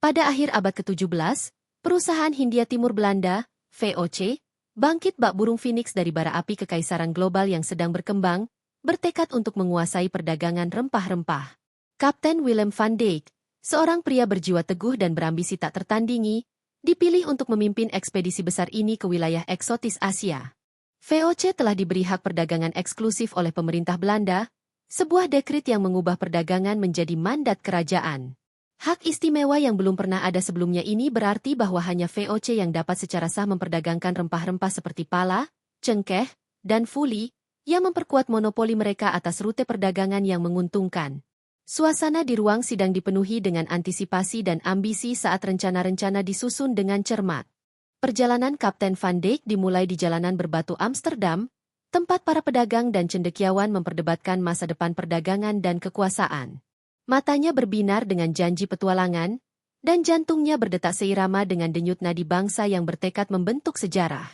Pada akhir abad ke-17, perusahaan Hindia Timur Belanda, VOC, bangkit bak burung Phoenix dari bara api kekaisaran global yang sedang berkembang, bertekad untuk menguasai perdagangan rempah-rempah. Kapten Willem van Dijk, seorang pria berjiwa teguh dan berambisi tak tertandingi, dipilih untuk memimpin ekspedisi besar ini ke wilayah eksotis Asia. VOC telah diberi hak perdagangan eksklusif oleh pemerintah Belanda, sebuah dekrit yang mengubah perdagangan menjadi mandat kerajaan. Hak istimewa yang belum pernah ada sebelumnya ini berarti bahwa hanya VOC yang dapat secara sah memperdagangkan rempah-rempah seperti pala, cengkeh, dan fuli, yang memperkuat monopoli mereka atas rute perdagangan yang menguntungkan. Suasana di ruang sidang dipenuhi dengan antisipasi dan ambisi saat rencana-rencana disusun dengan cermat. Perjalanan Kapten Van Dijk dimulai di jalanan berbatu Amsterdam, tempat para pedagang dan cendekiawan memperdebatkan masa depan perdagangan dan kekuasaan. Matanya berbinar dengan janji petualangan, dan jantungnya berdetak seirama dengan denyut nadi bangsa yang bertekad membentuk sejarah.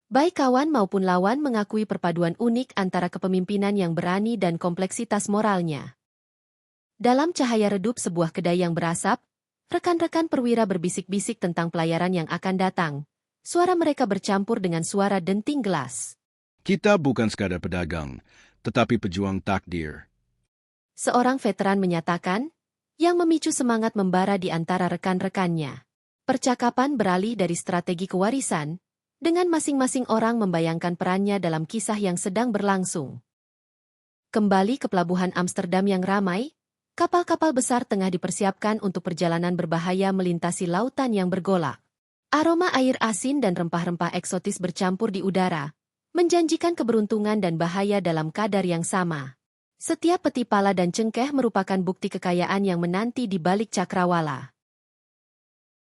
Baik kawan maupun lawan mengakui perpaduan unik antara kepemimpinan yang berani dan kompleksitas moralnya. Dalam cahaya redup sebuah kedai yang berasap, rekan-rekan perwira berbisik-bisik tentang pelayaran yang akan datang. Suara mereka bercampur dengan suara denting gelas. Kita bukan sekadar pedagang, tetapi pejuang takdir. Seorang veteran menyatakan, yang memicu semangat membara di antara rekan-rekannya. Percakapan beralih dari strategi kewarisan, dengan masing-masing orang membayangkan perannya dalam kisah yang sedang berlangsung. Kembali ke pelabuhan Amsterdam yang ramai, kapal-kapal besar tengah dipersiapkan untuk perjalanan berbahaya melintasi lautan yang bergolak. Aroma air asin dan rempah-rempah eksotis bercampur di udara, menjanjikan keberuntungan dan bahaya dalam kadar yang sama. Setiap peti pala dan cengkeh merupakan bukti kekayaan yang menanti di balik cakrawala.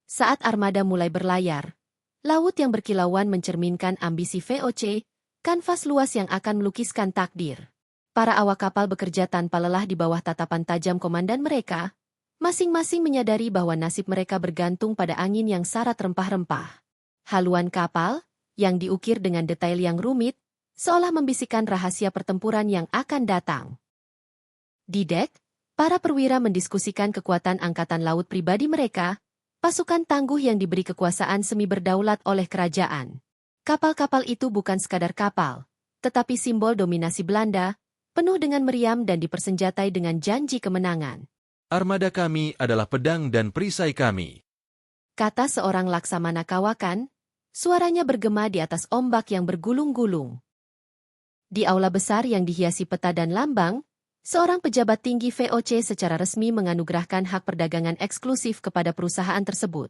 Saat armada mulai berlayar, laut yang berkilauan mencerminkan ambisi VOC, kanvas luas yang akan melukiskan takdir. Para awak kapal bekerja tanpa lelah di bawah tatapan tajam komandan mereka, masing-masing menyadari bahwa nasib mereka bergantung pada angin yang syarat rempah-rempah. Haluan kapal, yang diukir dengan detail yang rumit, seolah membisikkan rahasia pertempuran yang akan datang. Di dek, para perwira mendiskusikan kekuatan angkatan laut pribadi mereka, pasukan tangguh yang diberi kekuasaan semi berdaulat oleh kerajaan. Kapal-kapal itu bukan sekadar kapal, tetapi simbol dominasi Belanda, penuh dengan meriam dan dipersenjatai dengan janji kemenangan. Armada kami adalah pedang dan perisai kami, kata seorang laksamana kawakan, suaranya bergema di atas ombak yang bergulung-gulung. Di aula besar yang dihiasi peta dan lambang, seorang pejabat tinggi VOC secara resmi menganugerahkan hak perdagangan eksklusif kepada perusahaan tersebut.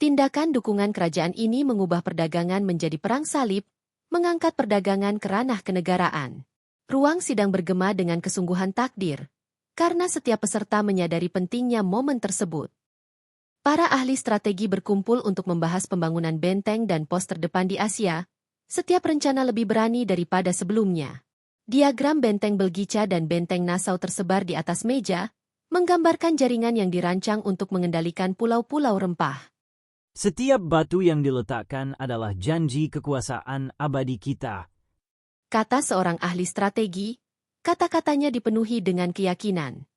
Tindakan dukungan kerajaan ini mengubah perdagangan menjadi perang salib, mengangkat perdagangan ke ranah kenegaraan. Ruang sidang bergema dengan kesungguhan takdir, karena setiap peserta menyadari pentingnya momen tersebut. Para ahli strategi berkumpul untuk membahas pembangunan benteng dan pos terdepan di Asia, setiap rencana lebih berani daripada sebelumnya. Diagram benteng Belgica dan benteng Nassau tersebar di atas meja, menggambarkan jaringan yang dirancang untuk mengendalikan pulau-pulau rempah. Setiap batu yang diletakkan adalah janji kekuasaan abadi kita, kata seorang ahli strategi, kata-katanya dipenuhi dengan keyakinan.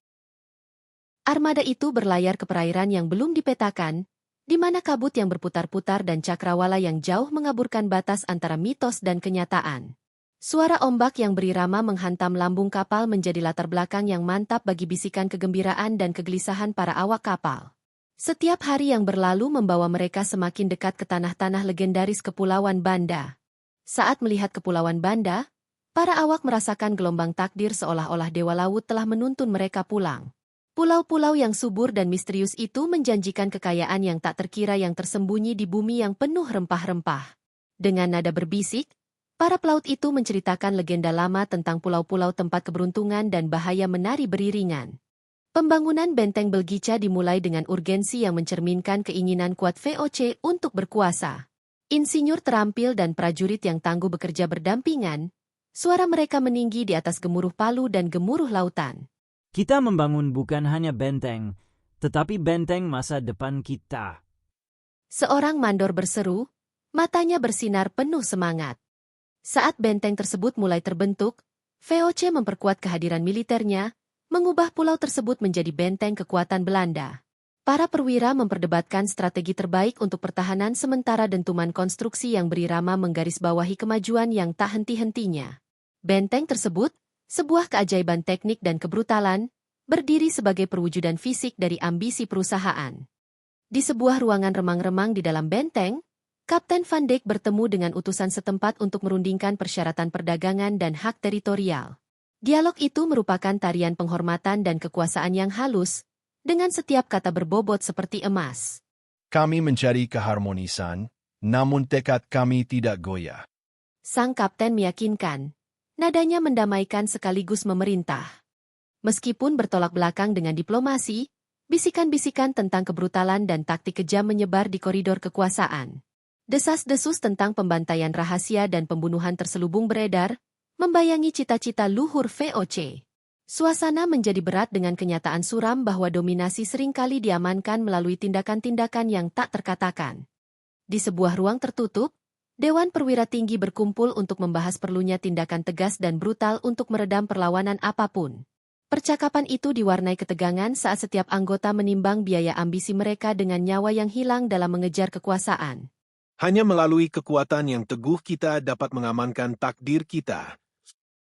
Armada itu berlayar ke perairan yang belum dipetakan, di mana kabut yang berputar-putar dan cakrawala yang jauh mengaburkan batas antara mitos dan kenyataan. Suara ombak yang berirama menghantam lambung kapal menjadi latar belakang yang mantap bagi bisikan kegembiraan dan kegelisahan para awak kapal. Setiap hari yang berlalu membawa mereka semakin dekat ke tanah-tanah legendaris Kepulauan Banda. Saat melihat Kepulauan Banda, para awak merasakan gelombang takdir seolah-olah dewa laut telah menuntun mereka pulang. Pulau-pulau yang subur dan misterius itu menjanjikan kekayaan yang tak terkira yang tersembunyi di bumi yang penuh rempah-rempah. Dengan nada berbisik, para pelaut itu menceritakan legenda lama tentang pulau-pulau tempat keberuntungan dan bahaya menari beriringan. Pembangunan benteng Belgica dimulai dengan urgensi yang mencerminkan keinginan kuat VOC untuk berkuasa. Insinyur terampil dan prajurit yang tangguh bekerja berdampingan, suara mereka meninggi di atas gemuruh palu dan gemuruh lautan. Kita membangun bukan hanya benteng, tetapi benteng masa depan kita. Seorang mandor berseru, matanya bersinar penuh semangat. Saat benteng tersebut mulai terbentuk, VOC memperkuat kehadiran militernya, mengubah pulau tersebut menjadi benteng kekuatan Belanda. Para perwira memperdebatkan strategi terbaik untuk pertahanan sementara dentuman konstruksi yang berirama menggarisbawahi kemajuan yang tak henti-hentinya. Benteng tersebut, sebuah keajaiban teknik dan kebrutalan, berdiri sebagai perwujudan fisik dari ambisi perusahaan. Di sebuah ruangan remang-remang di dalam benteng, Kapten Van Dijk bertemu dengan utusan setempat untuk merundingkan persyaratan perdagangan dan hak teritorial. Dialog itu merupakan tarian penghormatan dan kekuasaan yang halus, dengan setiap kata berbobot seperti emas. Kami mencari keharmonisan, namun tekad kami tidak goyah. Sang kapten meyakinkan, nadanya mendamaikan sekaligus memerintah. Meskipun bertolak belakang dengan diplomasi, bisikan-bisikan tentang kebrutalan dan taktik kejam menyebar di koridor kekuasaan. Desas-desus tentang pembantaian rahasia dan pembunuhan terselubung beredar, membayangi cita-cita luhur VOC. Suasana menjadi berat dengan kenyataan suram bahwa dominasi seringkali diamankan melalui tindakan-tindakan yang tak terkatakan. Di sebuah ruang tertutup, Dewan Perwira Tinggi berkumpul untuk membahas perlunya tindakan tegas dan brutal untuk meredam perlawanan apapun. Percakapan itu diwarnai ketegangan saat setiap anggota menimbang biaya ambisi mereka dengan nyawa yang hilang dalam mengejar kekuasaan. Hanya melalui kekuatan yang teguh kita dapat mengamankan takdir kita.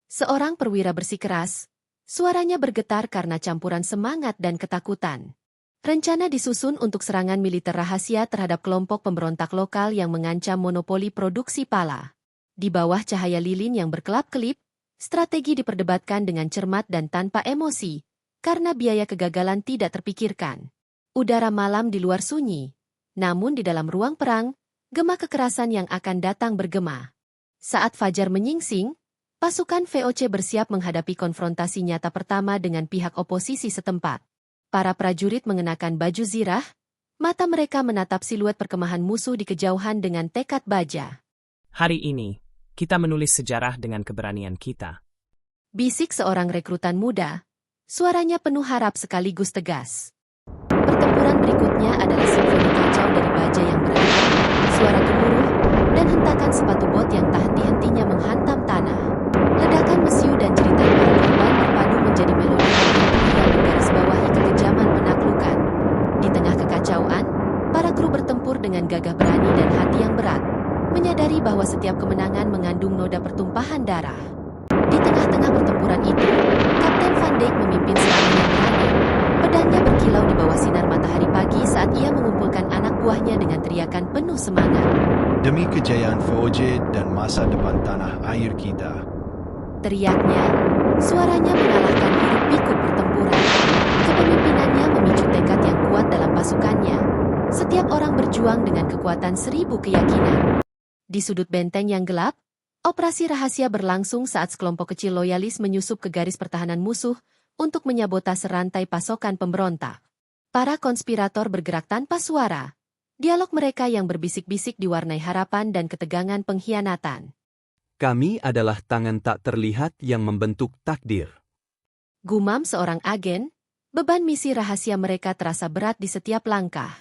Seorang perwira bersikeras, suaranya bergetar karena campuran semangat dan ketakutan. Rencana disusun untuk serangan militer rahasia terhadap kelompok pemberontak lokal yang mengancam monopoli produksi pala. Di bawah cahaya lilin yang berkelap-kelip, strategi diperdebatkan dengan cermat dan tanpa emosi, karena biaya kegagalan tidak terpikirkan. Udara malam di luar sunyi, namun di dalam ruang perang, gema kekerasan yang akan datang bergema. Saat fajar menyingsing, pasukan VOC bersiap menghadapi konfrontasi nyata pertama dengan pihak oposisi setempat. Para prajurit mengenakan baju zirah, mata mereka menatap siluet perkemahan musuh di kejauhan dengan tekad baja. Hari ini, kita menulis sejarah dengan keberanian kita. Bisik seorang rekrutan muda, suaranya penuh harap sekaligus tegas. Pertempuran berikutnya adalah simfoni kacau dari baja yang berada, suara gemuruh, dan hentakan sepatu bot yang tak henti-hentinya menghantam tanah. Ledakan mesiu dan cerita para korban berpadu menjadi melodi yang menggarisbawahi kekejaman penaklukan. Di tengah kekacauan, para kru bertempur dengan gagah berani dan hati yang berat, menyadari bahwa setiap kemenangan mengandung noda pertumpahan darah. Di tengah-tengah pertempuran itu, Kapten Van Dijk memimpin serangan yang berani. Pedangnya berkilau di bawah sinar matahari pagi saat ia mengumpulkan anak buahnya dengan teriakan penuh semangat. Demi kejayaan VOC dan masa depan tanah air kita. Teriaknya, suaranya mengalahkan hiruk-pikuk pertempuran. Kepemimpinannya memicu tekad yang kuat dalam pasukannya. Setiap orang berjuang dengan kekuatan 1000 keyakinan. Di sudut benteng yang gelap, operasi rahasia berlangsung saat sekelompok kecil loyalis menyusup ke garis pertahanan musuh untuk menyabotase rantai pasokan pemberontak. Para konspirator bergerak tanpa suara. Dialog mereka yang berbisik-bisik diwarnai harapan dan ketegangan pengkhianatan. Kami adalah tangan tak terlihat yang membentuk takdir. Gumam seorang agen, beban misi rahasia mereka terasa berat di setiap langkah.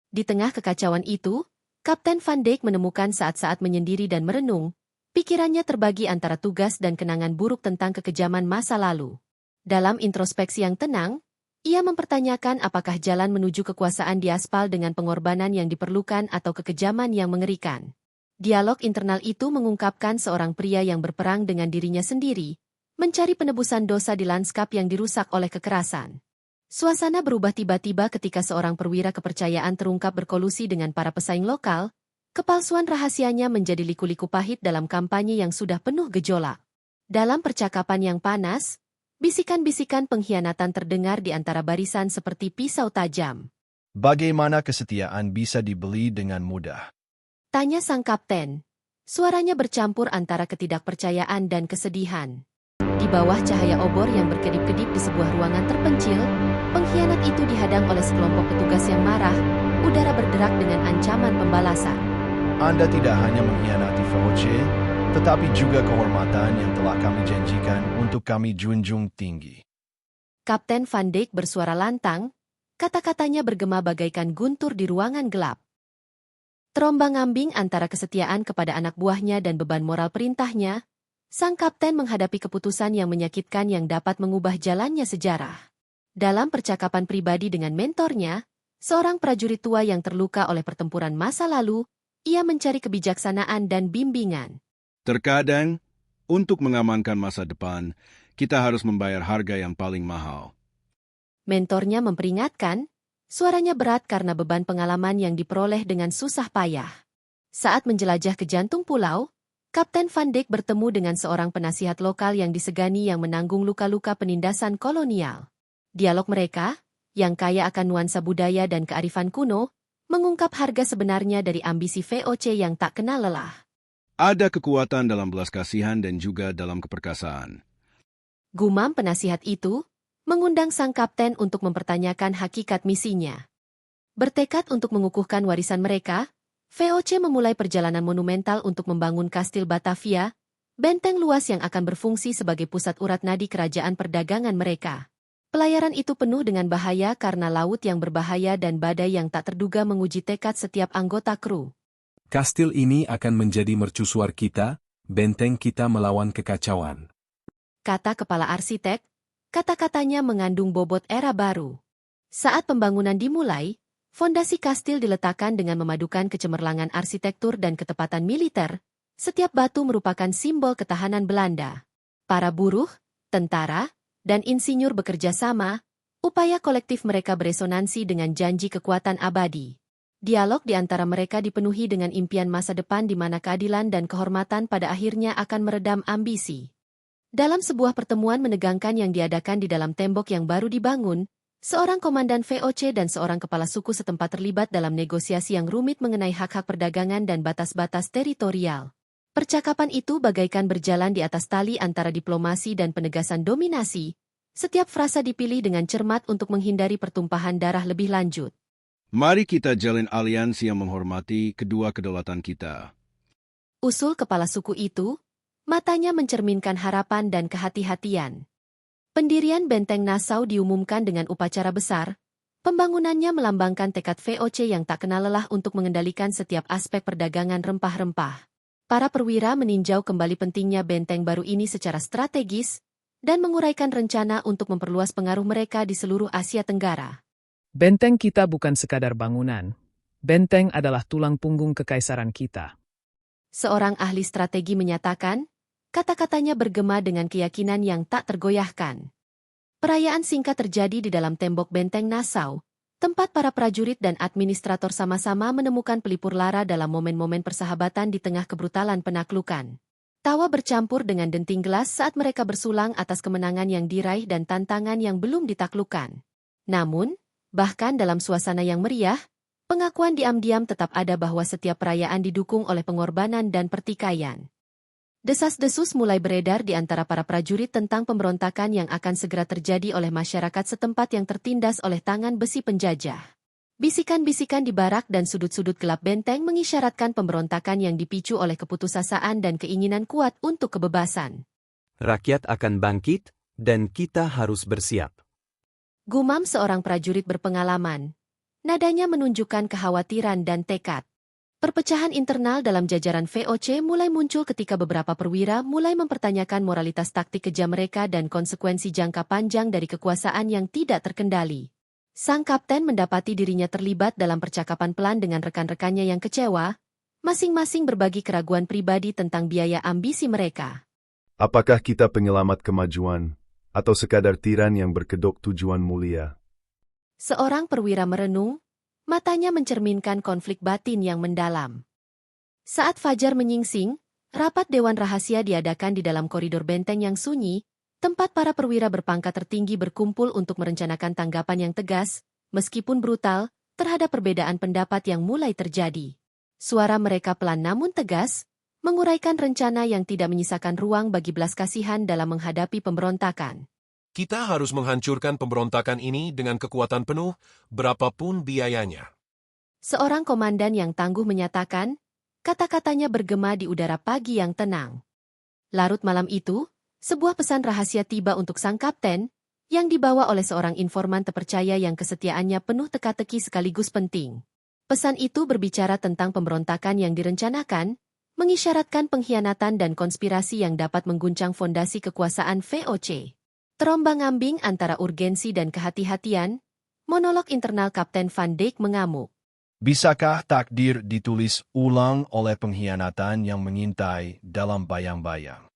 Di tengah kekacauan itu, Kapten Van Dijk menemukan saat-saat menyendiri dan merenung, pikirannya terbagi antara tugas dan kenangan buruk tentang kekejaman masa lalu. Dalam introspeksi yang tenang, ia mempertanyakan apakah jalan menuju kekuasaan diaspal dengan pengorbanan yang diperlukan atau kekejaman yang mengerikan. Dialog internal itu mengungkapkan seorang pria yang berperang dengan dirinya sendiri, mencari penebusan dosa di lanskap yang dirusak oleh kekerasan. Suasana berubah tiba-tiba ketika seorang perwira kepercayaan terungkap berkolusi dengan para pesaing lokal, kepalsuan rahasianya menjadi liku-liku pahit dalam kampanye yang sudah penuh gejolak. Dalam percakapan yang panas, bisikan-bisikan pengkhianatan terdengar di antara barisan seperti pisau tajam. Bagaimana kesetiaan bisa dibeli dengan mudah? Tanya sang kapten. Suaranya bercampur antara ketidakpercayaan dan kesedihan. Di bawah cahaya obor yang berkedip-kedip di sebuah ruangan terpencil, pengkhianat itu dihadang oleh sekelompok petugas yang marah, udara berderak dengan ancaman pembalasan. Anda tidak hanya mengkhianati VOC, tetapi juga kehormatan yang telah kami janjikan untuk kami junjung tinggi. Kapten Van Dijk bersuara lantang, kata-katanya bergema bagaikan guntur di ruangan gelap. Terombang-ambing antara kesetiaan kepada anak buahnya dan beban moral perintahnya, sang kapten menghadapi keputusan yang menyakitkan yang dapat mengubah jalannya sejarah. Dalam percakapan pribadi dengan mentornya, seorang prajurit tua yang terluka oleh pertempuran masa lalu, ia mencari kebijaksanaan dan bimbingan. Terkadang, untuk mengamankan masa depan, kita harus membayar harga yang paling mahal. Mentornya memperingatkan, suaranya berat karena beban pengalaman yang diperoleh dengan susah payah. Saat menjelajah ke jantung pulau, Kapten Van Dijk bertemu dengan seorang penasihat lokal yang disegani yang menanggung luka-luka penindasan kolonial. Dialog mereka, yang kaya akan nuansa budaya dan kearifan kuno, mengungkap harga sebenarnya dari ambisi VOC yang tak kenal lelah. Ada kekuatan dalam belas kasihan dan juga dalam keperkasaan. Gumam penasihat itu, mengundang sang kapten untuk mempertanyakan hakikat misinya. Bertekad untuk mengukuhkan warisan mereka, VOC memulai perjalanan monumental untuk membangun Kastil Batavia, benteng luas yang akan berfungsi sebagai pusat urat nadi kerajaan perdagangan mereka. Pelayaran itu penuh dengan bahaya karena laut yang berbahaya dan badai yang tak terduga menguji tekad setiap anggota kru. Kastil ini akan menjadi mercusuar kita, benteng kita melawan kekacauan. Kata kepala arsitek, kata-katanya mengandung bobot era baru. Saat pembangunan dimulai, fondasi kastil diletakkan dengan memadukan kecemerlangan arsitektur dan ketepatan militer. Setiap batu merupakan simbol ketahanan Belanda. Para buruh, tentara, dan insinyur bekerja sama, upaya kolektif mereka beresonansi dengan janji kekuatan abadi. Dialog di antara mereka dipenuhi dengan impian masa depan di mana keadilan dan kehormatan pada akhirnya akan meredam ambisi. Dalam sebuah pertemuan menegangkan yang diadakan di dalam tembok yang baru dibangun, seorang komandan VOC dan seorang kepala suku setempat terlibat dalam negosiasi yang rumit mengenai hak-hak perdagangan dan batas-batas teritorial. Percakapan itu bagaikan berjalan di atas tali antara diplomasi dan penegasan dominasi. Setiap frasa dipilih dengan cermat untuk menghindari pertumpahan darah lebih lanjut. Mari kita jalin aliansi yang menghormati kedua kedaulatan kita. Usul kepala suku itu, matanya mencerminkan harapan dan kehati-hatian. Pendirian benteng Nassau diumumkan dengan upacara besar. Pembangunannya melambangkan tekad VOC yang tak kenal lelah untuk mengendalikan setiap aspek perdagangan rempah-rempah. Para perwira meninjau kembali pentingnya benteng baru ini secara strategis dan menguraikan rencana untuk memperluas pengaruh mereka di seluruh Asia Tenggara. Benteng kita bukan sekadar bangunan. Benteng adalah tulang punggung kekaisaran kita. Seorang ahli strategi menyatakan, kata-katanya bergema dengan keyakinan yang tak tergoyahkan. Perayaan singkat terjadi di dalam tembok benteng Nassau, tempat para prajurit dan administrator sama-sama menemukan pelipur lara dalam momen-momen persahabatan di tengah kebrutalan penaklukan. Tawa bercampur dengan denting gelas saat mereka bersulang atas kemenangan yang diraih dan tantangan yang belum ditaklukkan. Namun, bahkan dalam suasana yang meriah, pengakuan diam-diam tetap ada bahwa setiap perayaan didukung oleh pengorbanan dan pertikaian. Desas-desus mulai beredar di antara para prajurit tentang pemberontakan yang akan segera terjadi oleh masyarakat setempat yang tertindas oleh tangan besi penjajah. Bisikan-bisikan di barak dan sudut-sudut gelap benteng mengisyaratkan pemberontakan yang dipicu oleh keputusasaan dan keinginan kuat untuk kebebasan. Rakyat akan bangkit, dan kita harus bersiap. Gumam seorang prajurit berpengalaman. Nadanya menunjukkan kekhawatiran dan tekad. Perpecahan internal dalam jajaran VOC mulai muncul ketika beberapa perwira mulai mempertanyakan moralitas taktik kejam mereka dan konsekuensi jangka panjang dari kekuasaan yang tidak terkendali. Sang kapten mendapati dirinya terlibat dalam percakapan pelan dengan rekan-rekannya yang kecewa, masing-masing berbagi keraguan pribadi tentang biaya ambisi mereka. Apakah kita penyelamat kemajuan, atau sekadar tiran yang berkedok tujuan mulia? Seorang perwira merenung, matanya mencerminkan konflik batin yang mendalam. Saat fajar menyingsing, rapat Dewan Rahasia diadakan di dalam koridor benteng yang sunyi, tempat para perwira berpangkat tertinggi berkumpul untuk merencanakan tanggapan yang tegas, meskipun brutal, terhadap perbedaan pendapat yang mulai terjadi. Suara mereka pelan namun tegas, menguraikan rencana yang tidak menyisakan ruang bagi belas kasihan dalam menghadapi pemberontakan. Kita harus menghancurkan pemberontakan ini dengan kekuatan penuh, berapapun biayanya. Seorang komandan yang tangguh menyatakan, kata-katanya bergema di udara pagi yang tenang. Larut malam itu, sebuah pesan rahasia tiba untuk sang kapten, yang dibawa oleh seorang informan terpercaya yang kesetiaannya penuh teka-teki sekaligus penting. Pesan itu berbicara tentang pemberontakan yang direncanakan, mengisyaratkan pengkhianatan dan konspirasi yang dapat mengguncang fondasi kekuasaan VOC. Terombang-ambing antara urgensi dan kehati-hatian, monolog internal Kapten Van Dijk mengamuk. Bisakah takdir ditulis ulang oleh pengkhianatan yang mengintai dalam bayang-bayang?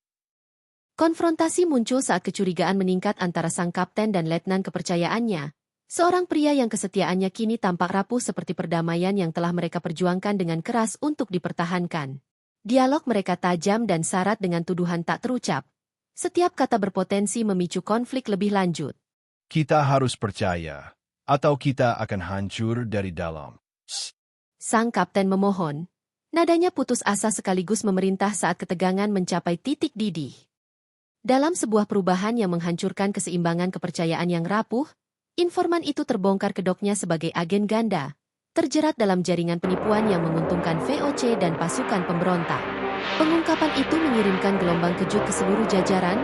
Konfrontasi muncul saat kecurigaan meningkat antara sang kapten dan letnan kepercayaannya, seorang pria yang kesetiaannya kini tampak rapuh seperti perdamaian yang telah mereka perjuangkan dengan keras untuk dipertahankan. Dialog mereka tajam dan syarat dengan tuduhan tak terucap. Setiap kata berpotensi memicu konflik lebih lanjut. Kita harus percaya, atau kita akan hancur dari dalam. Sang kapten memohon. Nadanya putus asa sekaligus memerintah saat ketegangan mencapai titik didih. Dalam sebuah perubahan yang menghancurkan keseimbangan kepercayaan yang rapuh, informan itu terbongkar kedoknya sebagai agen ganda, terjerat dalam jaringan penipuan yang menguntungkan VOC dan pasukan pemberontak. Pengungkapan itu mengirimkan gelombang kejut ke seluruh jajaran,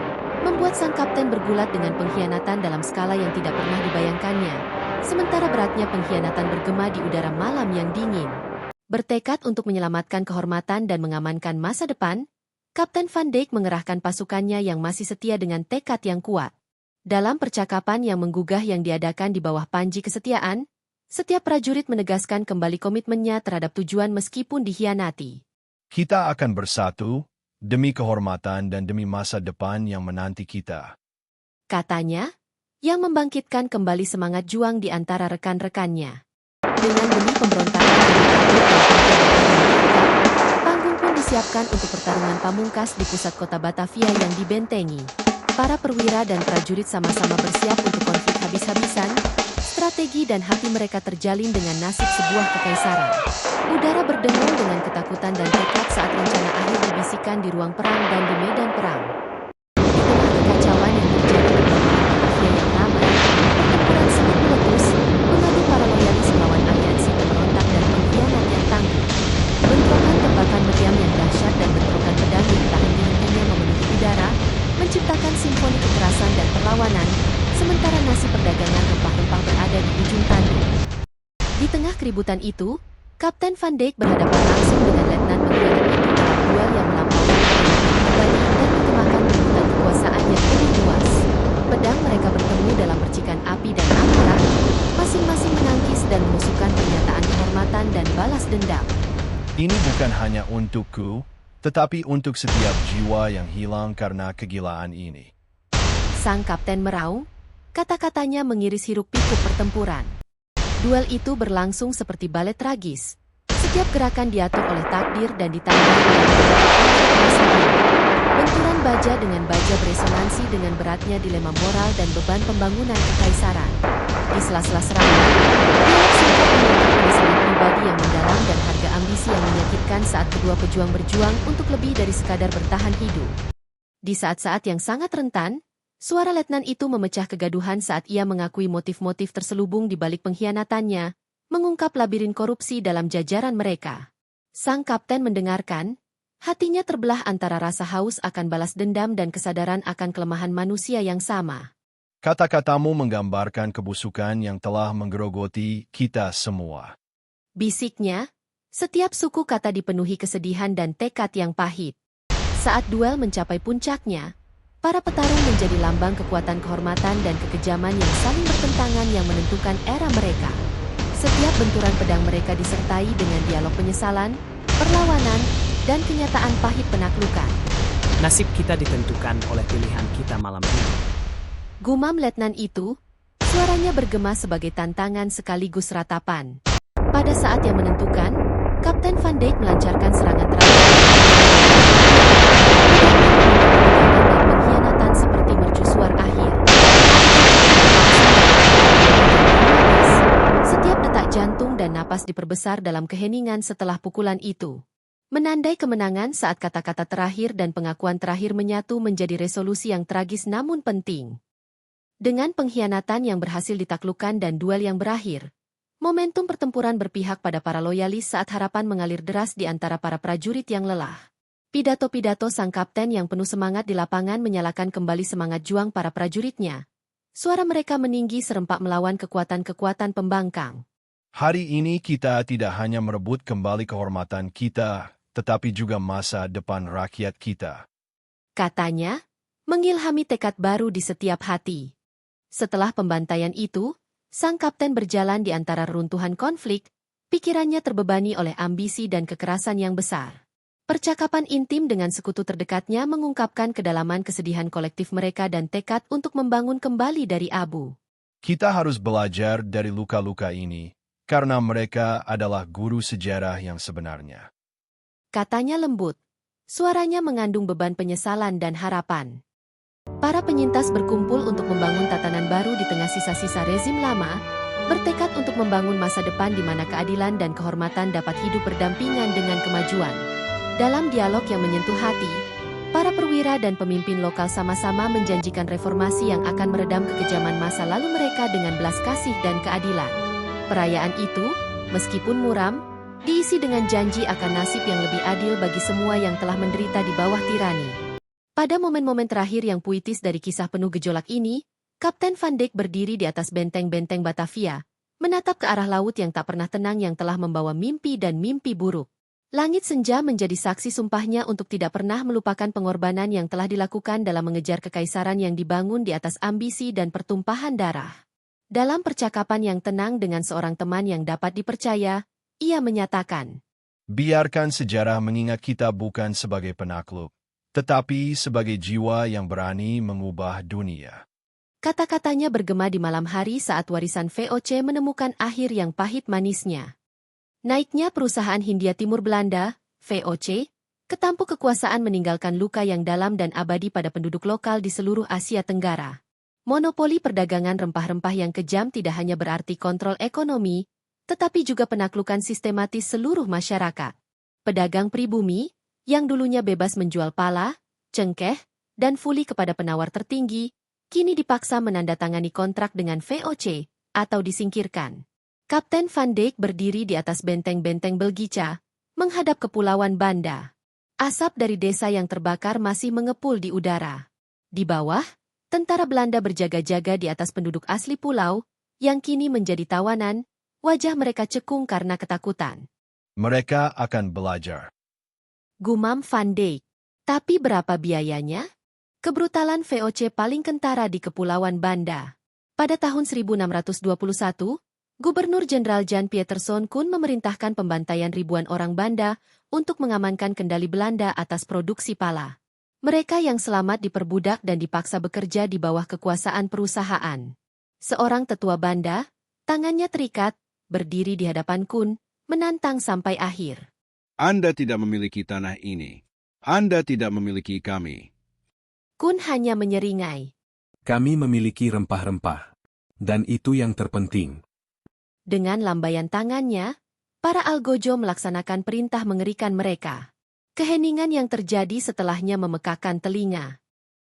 membuat sang kapten bergulat dengan pengkhianatan dalam skala yang tidak pernah dibayangkannya, sementara beratnya pengkhianatan bergema di udara malam yang dingin. Bertekad untuk menyelamatkan kehormatan dan mengamankan masa depan, Kapten Van Dijk mengerahkan pasukannya yang masih setia dengan tekad yang kuat. Dalam percakapan yang menggugah yang diadakan di bawah panji kesetiaan, setiap prajurit menegaskan kembali komitmennya terhadap tujuan meskipun dikhianati. Kita akan bersatu, demi kehormatan dan demi masa depan yang menanti kita. Katanya, yang membangkitkan kembali semangat juang di antara rekan-rekannya. Dengan demi pemberontakan panggung pun disiapkan untuk pertarungan pamungkas di pusat kota Batavia yang dibentengi. Para perwira dan prajurit sama-sama bersiap untuk konflik habis-habisan. Strategi dan hati mereka terjalin dengan nasib sebuah kekaisaran. Udara berdengung dengan ketakutan dan tekad saat rencana akhir dibisikkan di ruang perang dan di medan perang. Di tengah kekacauan yang terjadi di Batavia yang ramai, pertempuran sengit meletus, mengadu para loyalis melawan aliansi pemberontak dan pengkhianat yang tangguh. Bentrokan tembakan meriam yang dahsyat dan bentrokan pedang yang tak henti-hentinya memenuhi udara, menciptakan simfoni kekerasan dan perlawanan, sementara nasib perdagangan rempah-rempah berada di ujung tanduk. Di tengah keributan itu, Kapten Van Dijk berhadapan langsung dengan letnan pengkhianat itu dalam duel yang melampaui pribadi dan menggemakan rebutan kekuasaan yang lebih luas. Pedang mereka bertemu dalam percikan api dan amarah, masing-masing menangkis dan menusukkan pernyataan kehormatan dan balas dendam. Ini bukan hanya untukku, tetapi untuk setiap jiwa yang hilang karena kegilaan ini. Sang kapten meraung, kata-katanya mengiris hiruk-pikuk pertempuran. Duel itu berlangsung seperti balet tragis. Setiap gerakan diatur oleh takdir dan ditandai oleh masalah. Benturan baja dengan baja beresonansi dengan beratnya dilema moral dan beban pembangunan kekaisaran. Di sela-sela serangan, dialog singkat menyangkut penyesalan pribadi yang mendalam dan harga ambisi yang menyakitkan saat kedua pejuang berjuang untuk lebih dari sekadar bertahan hidup. Di saat-saat yang sangat rentan, suara letnan itu memecah kegaduhan saat ia mengakui motif-motif terselubung di balik pengkhianatannya, mengungkap labirin korupsi dalam jajaran mereka. Sang kapten mendengarkan, hatinya terbelah antara rasa haus akan balas dendam dan kesadaran akan kelemahan manusia yang sama. Kata-katamu menggambarkan kebusukan yang telah menggerogoti kita semua. Bisiknya, setiap suku kata dipenuhi kesedihan dan tekad yang pahit. Saat duel mencapai puncaknya, para petarung menjadi lambang kekuatan kehormatan dan kekejaman yang saling bertentangan yang menentukan era mereka. Setiap benturan pedang mereka disertai dengan dialog penyesalan, perlawanan, dan kenyataan pahit penaklukan. Nasib kita ditentukan oleh pilihan kita malam ini. Gumam letnan itu, suaranya bergema sebagai tantangan sekaligus ratapan. Pada saat yang menentukan, Kapten Van Dijk melancarkan serangan terakhir. Dan pengkhianatan seperti mercusuar akhir. Setiap detak jantung dan napas diperbesar dalam keheningan setelah pukulan itu. Menandai kemenangan saat kata-kata terakhir dan pengakuan terakhir menyatu menjadi resolusi yang tragis namun penting. Dengan pengkhianatan yang berhasil ditaklukkan dan duel yang berakhir, momentum pertempuran berpihak pada para loyalis saat harapan mengalir deras di antara para prajurit yang lelah. Pidato-pidato sang kapten yang penuh semangat di lapangan menyalakan kembali semangat juang para prajuritnya. Suara mereka meninggi serempak melawan kekuatan-kekuatan pembangkang. Hari ini kita tidak hanya merebut kembali kehormatan kita, tetapi juga masa depan rakyat kita. Katanya, mengilhami tekad baru di setiap hati. Setelah pembantaian itu, sang kapten berjalan di antara reruntuhan konflik, pikirannya terbebani oleh ambisi dan kekerasan yang besar. Percakapan intim dengan sekutu terdekatnya mengungkapkan kedalaman kesedihan kolektif mereka dan tekad untuk membangun kembali dari abu. Kita harus belajar dari luka-luka ini, karena mereka adalah guru sejarah yang sebenarnya. Katanya lembut. Suaranya mengandung beban penyesalan dan harapan. Para penyintas berkumpul untuk membangun tatanan baru di tengah sisa-sisa rezim lama, bertekad untuk membangun masa depan di mana keadilan dan kehormatan dapat hidup berdampingan dengan kemajuan. Dalam dialog yang menyentuh hati, para perwira dan pemimpin lokal sama-sama menjanjikan reformasi yang akan meredam kekejaman masa lalu mereka dengan belas kasih dan keadilan. Perayaan itu, meskipun muram, diisi dengan janji akan nasib yang lebih adil bagi semua yang telah menderita di bawah tirani. Pada momen-momen terakhir yang puitis dari kisah penuh gejolak ini, Kapten Van Dijk berdiri di atas benteng-benteng Batavia, menatap ke arah laut yang tak pernah tenang yang telah membawa mimpi dan mimpi buruk. Langit senja menjadi saksi sumpahnya untuk tidak pernah melupakan pengorbanan yang telah dilakukan dalam mengejar kekaisaran yang dibangun di atas ambisi dan pertumpahan darah. Dalam percakapan yang tenang dengan seorang teman yang dapat dipercaya, ia menyatakan, Biarkan sejarah mengingat kita bukan sebagai penakluk, tetapi sebagai jiwa yang berani mengubah dunia. Kata-katanya bergema di malam hari saat warisan VOC menemukan akhir yang pahit manisnya. Naiknya perusahaan Hindia Timur Belanda, VOC, ke tampuk kekuasaan meninggalkan luka yang dalam dan abadi pada penduduk lokal di seluruh Asia Tenggara. Monopoli perdagangan rempah-rempah yang kejam tidak hanya berarti kontrol ekonomi, tetapi juga penaklukan sistematis seluruh masyarakat. Pedagang pribumi, yang dulunya bebas menjual pala, cengkeh, dan fuli kepada penawar tertinggi, kini dipaksa menandatangani kontrak dengan VOC, atau disingkirkan. Kapten Van Dijk berdiri di atas benteng-benteng Belgica, menghadap Kepulauan Banda. Asap dari desa yang terbakar masih mengepul di udara. Di bawah, tentara Belanda berjaga-jaga di atas penduduk asli pulau, yang kini menjadi tawanan, wajah mereka cekung karena ketakutan. Mereka akan belajar. Gumam Van Dijk. Tapi berapa biayanya? Kebrutalan VOC paling kentara di Kepulauan Banda. Pada tahun 1621, Gubernur Jenderal Jan Pieterszoon Koen memerintahkan pembantaian ribuan orang Banda untuk mengamankan kendali Belanda atas produksi pala. Mereka yang selamat diperbudak dan dipaksa bekerja di bawah kekuasaan perusahaan. Seorang tetua Banda, tangannya terikat, berdiri di hadapan Koen, menantang sampai akhir. Anda tidak memiliki tanah ini. Anda tidak memiliki kami. Koen hanya menyeringai. Kami memiliki rempah-rempah. Dan itu yang terpenting. Dengan lambaian tangannya, para algojo melaksanakan perintah mengerikan mereka. Keheningan yang terjadi setelahnya memekakan telinga.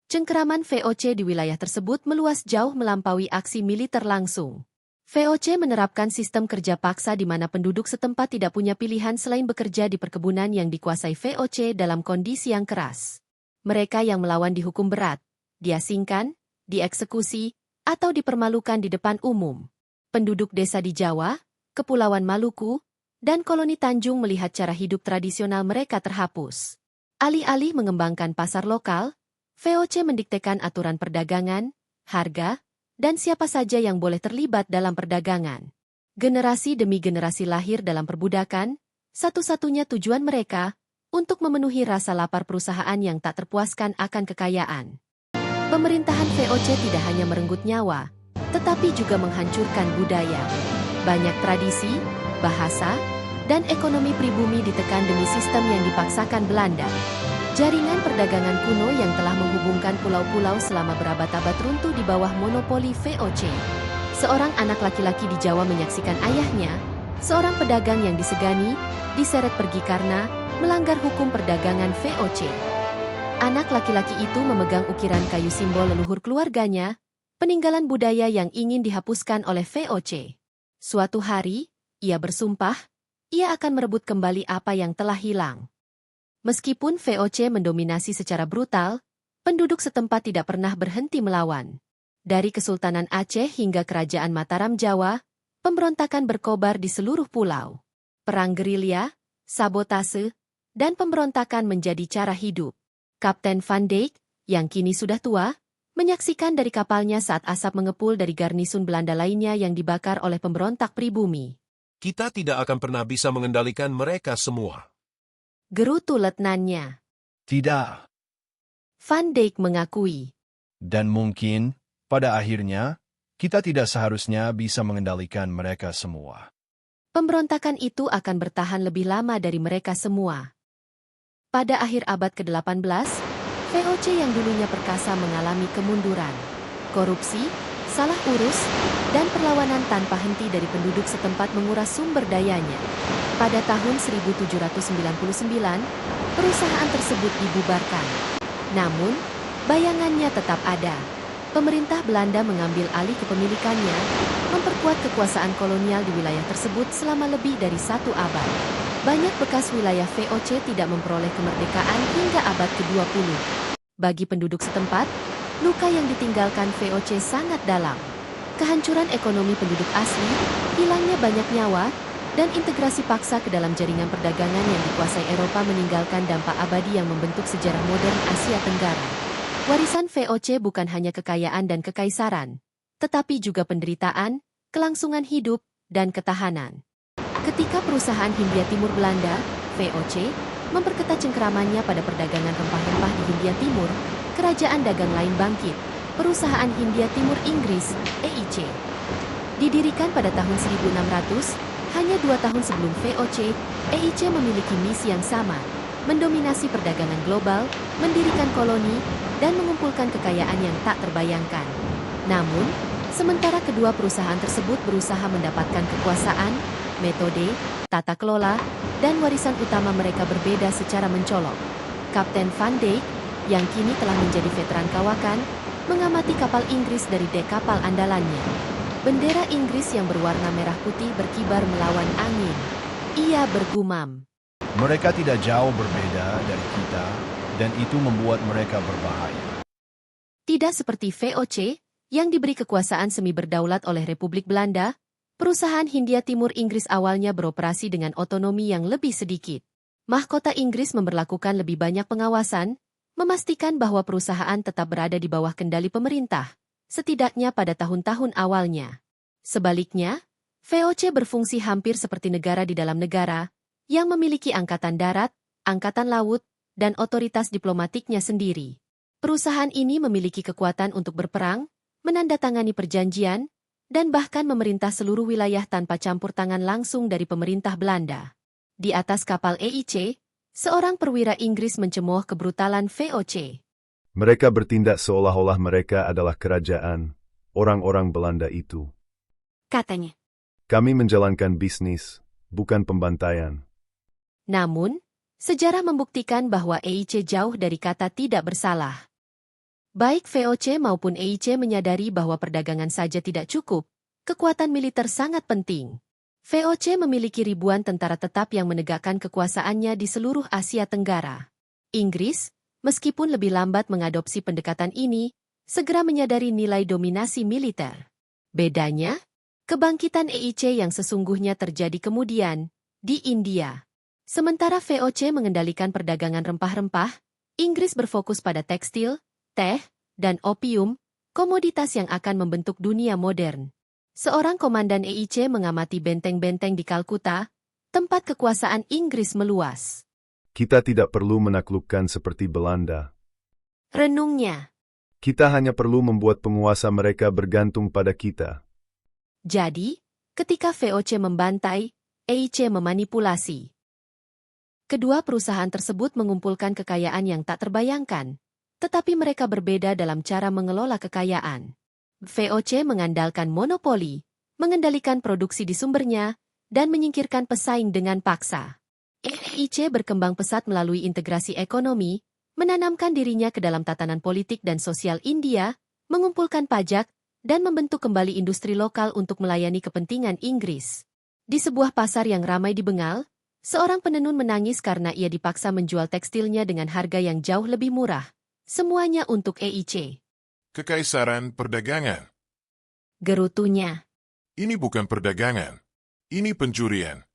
Cengkeraman VOC di wilayah tersebut meluas jauh melampaui aksi militer langsung. VOC menerapkan sistem kerja paksa di mana penduduk setempat tidak punya pilihan selain bekerja di perkebunan yang dikuasai VOC dalam kondisi yang keras. Mereka yang melawan dihukum berat, diasingkan, dieksekusi, atau dipermalukan di depan umum. Penduduk desa di Jawa, Kepulauan Maluku, dan koloni Tanjung melihat cara hidup tradisional mereka terhapus. Alih-alih mengembangkan pasar lokal, VOC mendiktekan aturan perdagangan, harga, dan siapa saja yang boleh terlibat dalam perdagangan. Generasi demi generasi lahir dalam perbudakan, satu-satunya tujuan mereka untuk memenuhi rasa lapar perusahaan yang tak terpuaskan akan kekayaan. Pemerintahan VOC tidak hanya merenggut nyawa, tetapi juga menghancurkan budaya. Banyak tradisi, bahasa, dan ekonomi pribumi ditekan demi sistem yang dipaksakan Belanda. Jaringan perdagangan kuno yang telah menghubungkan pulau-pulau selama berabad-abad runtuh di bawah monopoli VOC. Seorang anak laki-laki di Jawa menyaksikan ayahnya, seorang pedagang yang disegani, diseret pergi karena melanggar hukum perdagangan VOC. Anak laki-laki itu memegang ukiran kayu simbol leluhur keluarganya, peninggalan budaya yang ingin dihapuskan oleh VOC. Suatu hari, ia bersumpah, ia akan merebut kembali apa yang telah hilang. Meskipun VOC mendominasi secara brutal, penduduk setempat tidak pernah berhenti melawan. Dari Kesultanan Aceh hingga Kerajaan Mataram Jawa, pemberontakan berkobar di seluruh pulau. Perang gerilya, sabotase, dan pemberontakan menjadi cara hidup. Kapten Van Dijk, yang kini sudah tua, menyaksikan dari kapalnya saat asap mengepul dari garnisun Belanda lainnya yang dibakar oleh pemberontak pribumi. Kita tidak akan pernah bisa mengendalikan mereka semua. Gerutu letnannya. Tidak. Van Dijk mengakui. Dan mungkin, pada akhirnya, kita tidak seharusnya bisa mengendalikan mereka semua. Pemberontakan itu akan bertahan lebih lama dari mereka semua. Pada akhir abad ke-18, VOC yang dulunya perkasa mengalami kemunduran. Korupsi, salah urus, dan perlawanan tanpa henti dari penduduk setempat menguras sumber dayanya. Pada tahun 1799, perusahaan tersebut dibubarkan. Namun, bayangannya tetap ada. Pemerintah Belanda mengambil alih kepemilikannya, memperkuat kekuasaan kolonial di wilayah tersebut selama lebih dari 1 abad. Banyak bekas wilayah VOC tidak memperoleh kemerdekaan hingga abad ke-20. Bagi penduduk setempat, luka yang ditinggalkan VOC sangat dalam. Kehancuran ekonomi penduduk asli, hilangnya banyak nyawa, dan integrasi paksa ke dalam jaringan perdagangan yang dikuasai Eropa meninggalkan dampak abadi yang membentuk sejarah modern Asia Tenggara. Warisan VOC bukan hanya kekayaan dan kekaisaran, tetapi juga penderitaan, kelangsungan hidup, dan ketahanan. Ketika perusahaan Hindia Timur Belanda, VOC, memperketat cengkeramannya pada perdagangan rempah-rempah di Hindia Timur, kerajaan dagang lain bangkit, perusahaan Hindia Timur Inggris, EIC. Didirikan pada tahun 1600, hanya 2 tahun sebelum VOC, EIC memiliki misi yang sama, mendominasi perdagangan global, mendirikan koloni, dan mengumpulkan kekayaan yang tak terbayangkan. Namun, sementara kedua perusahaan tersebut berusaha mendapatkan kekuasaan, metode, tata kelola, dan warisan utama mereka berbeda secara mencolok. Kapten Van Dijk, yang kini telah menjadi veteran kawakan, mengamati kapal Inggris dari dek kapal andalannya. Bendera Inggris yang berwarna merah putih berkibar melawan angin. Ia bergumam. Mereka tidak jauh berbeda dari kita, dan itu membuat mereka berbahaya. Tidak seperti VOC, yang diberi kekuasaan semi berdaulat oleh Republik Belanda, perusahaan Hindia Timur Inggris awalnya beroperasi dengan otonomi yang lebih sedikit. Mahkota Inggris memberlakukan lebih banyak pengawasan, memastikan bahwa perusahaan tetap berada di bawah kendali pemerintah, setidaknya pada tahun-tahun awalnya. Sebaliknya, VOC berfungsi hampir seperti negara di dalam negara, yang memiliki angkatan darat, angkatan laut, dan otoritas diplomatiknya sendiri. Perusahaan ini memiliki kekuatan untuk berperang, menandatangani perjanjian, dan bahkan memerintah seluruh wilayah tanpa campur tangan langsung dari pemerintah Belanda. Di atas kapal EIC, seorang perwira Inggris mencemooh kebrutalan VOC. Mereka bertindak seolah-olah mereka adalah kerajaan, orang-orang Belanda itu. Katanya. Kami menjalankan bisnis, bukan pembantaian. Namun, sejarah membuktikan bahwa EIC jauh dari kata tidak bersalah. Baik VOC maupun EIC menyadari bahwa perdagangan saja tidak cukup, kekuatan militer sangat penting. VOC memiliki ribuan tentara tetap yang menegakkan kekuasaannya di seluruh Asia Tenggara. Inggris, meskipun lebih lambat mengadopsi pendekatan ini, segera menyadari nilai dominasi militer. Bedanya, kebangkitan EIC yang sesungguhnya terjadi kemudian di India. Sementara VOC mengendalikan perdagangan rempah-rempah, Inggris berfokus pada tekstil, teh, dan opium, komoditas yang akan membentuk dunia modern. Seorang komandan EIC mengamati benteng-benteng di Kalkuta, tempat kekuasaan Inggris meluas. Kita tidak perlu menaklukkan seperti Belanda. Renungnya. Kita hanya perlu membuat penguasa mereka bergantung pada kita. Jadi, ketika VOC membantai, EIC memanipulasi. Kedua perusahaan tersebut mengumpulkan kekayaan yang tak terbayangkan, tetapi mereka berbeda dalam cara mengelola kekayaan. VOC mengandalkan monopoli, mengendalikan produksi di sumbernya, dan menyingkirkan pesaing dengan paksa. EIC berkembang pesat melalui integrasi ekonomi, menanamkan dirinya ke dalam tatanan politik dan sosial India, mengumpulkan pajak, dan membentuk kembali industri lokal untuk melayani kepentingan Inggris. Di sebuah pasar yang ramai di Bengal, seorang penenun menangis karena ia dipaksa menjual tekstilnya dengan harga yang jauh lebih murah. Semuanya untuk EIC. Kekaisaran perdagangan. Gerutunya. Ini bukan perdagangan. Ini pencurian.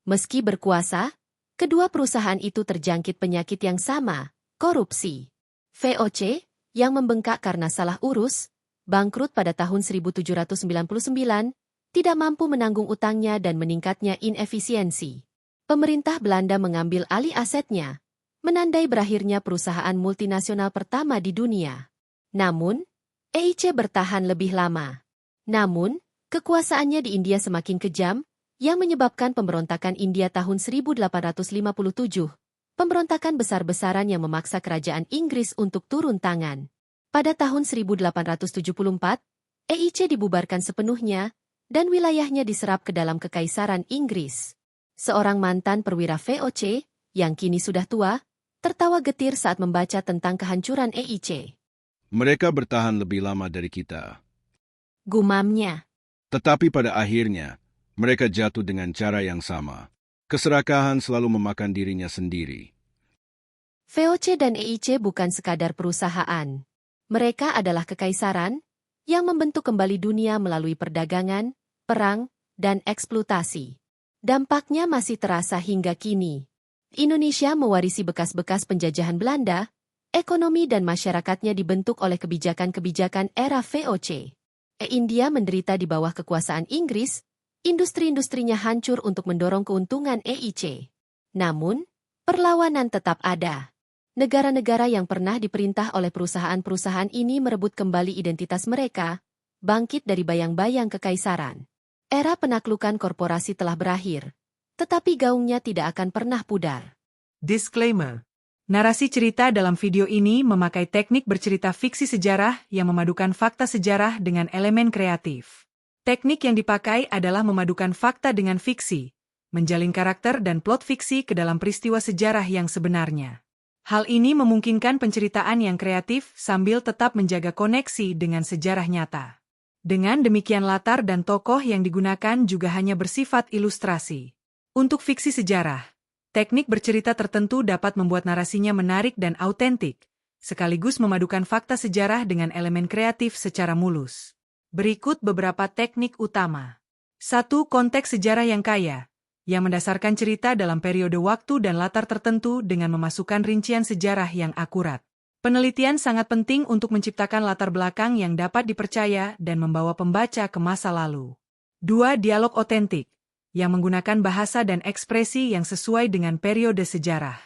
Meski berkuasa, kedua perusahaan itu terjangkit penyakit yang sama, korupsi. VOC, yang membengkak karena salah urus, bangkrut pada tahun 1799, tidak mampu menanggung utangnya dan meningkatnya inefisiensi. Pemerintah Belanda mengambil alih asetnya, menandai berakhirnya perusahaan multinasional pertama di dunia. Namun, EIC bertahan lebih lama. Namun, kekuasaannya di India semakin kejam, yang menyebabkan pemberontakan India tahun 1857. Pemberontakan besar-besaran yang memaksa kerajaan Inggris untuk turun tangan. Pada tahun 1874, EIC dibubarkan sepenuhnya, dan wilayahnya diserap ke dalam Kekaisaran Inggris. Seorang mantan perwira VOC, yang kini sudah tua, tertawa getir saat membaca tentang kehancuran EIC. Mereka bertahan lebih lama dari kita. Gumamnya. Tetapi pada akhirnya, mereka jatuh dengan cara yang sama. Keserakahan selalu memakan dirinya sendiri. VOC dan EIC bukan sekadar perusahaan. Mereka adalah kekaisaran yang membentuk kembali dunia melalui perdagangan, perang, dan eksploitasi. Dampaknya masih terasa hingga kini. Indonesia mewarisi bekas-bekas penjajahan Belanda, ekonomi dan masyarakatnya dibentuk oleh kebijakan-kebijakan era VOC. India menderita di bawah kekuasaan Inggris, industri-industrinya hancur untuk mendorong keuntungan EIC. Namun, perlawanan tetap ada. Negara-negara yang pernah diperintah oleh perusahaan-perusahaan ini merebut kembali identitas mereka, bangkit dari bayang-bayang kekaisaran. Era penaklukan korporasi telah berakhir, tetapi gaungnya tidak akan pernah pudar. Disclaimer. Narasi cerita dalam video ini memakai teknik bercerita fiksi sejarah yang memadukan fakta sejarah dengan elemen kreatif. Teknik yang dipakai adalah memadukan fakta dengan fiksi, menjalin karakter dan plot fiksi ke dalam peristiwa sejarah yang sebenarnya. Hal ini memungkinkan penceritaan yang kreatif sambil tetap menjaga koneksi dengan sejarah nyata. Dengan demikian latar dan tokoh yang digunakan juga hanya bersifat ilustrasi. Untuk fiksi sejarah, teknik bercerita tertentu dapat membuat narasinya menarik dan autentik, sekaligus memadukan fakta sejarah dengan elemen kreatif secara mulus. Berikut beberapa teknik utama. 1. Konteks sejarah yang kaya, yang mendasarkan cerita dalam periode waktu dan latar tertentu dengan memasukkan rincian sejarah yang akurat. Penelitian sangat penting untuk menciptakan latar belakang yang dapat dipercaya dan membawa pembaca ke masa lalu. 2. Dialog otentik, yang menggunakan bahasa dan ekspresi yang sesuai dengan periode sejarah.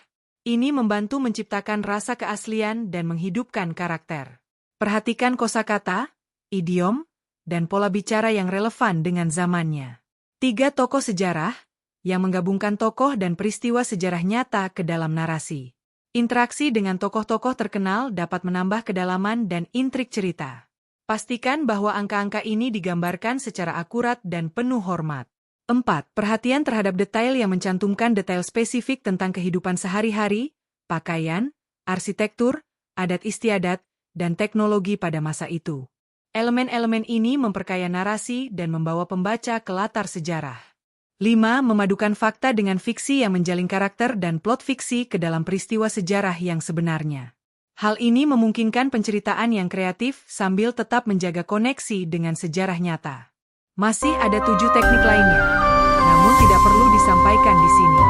Ini membantu menciptakan rasa keaslian dan menghidupkan karakter. Perhatikan kosakata, idiom, dan pola bicara yang relevan dengan zamannya. 3. Tokoh sejarah, yang menggabungkan tokoh dan peristiwa sejarah nyata ke dalam narasi. Interaksi dengan tokoh-tokoh terkenal dapat menambah kedalaman dan intrik cerita. Pastikan bahwa angka-angka ini digambarkan secara akurat dan penuh hormat. 4. Perhatian terhadap detail yang mencantumkan detail spesifik tentang kehidupan sehari-hari, pakaian, arsitektur, adat istiadat, dan teknologi pada masa itu. Elemen-elemen ini memperkaya narasi dan membawa pembaca ke latar sejarah. 5. Memadukan fakta dengan fiksi yang menjalin karakter dan plot fiksi ke dalam peristiwa sejarah yang sebenarnya. Hal ini memungkinkan penceritaan yang kreatif sambil tetap menjaga koneksi dengan sejarah nyata. Masih ada 7 teknik lainnya, namun tidak perlu disampaikan di sini.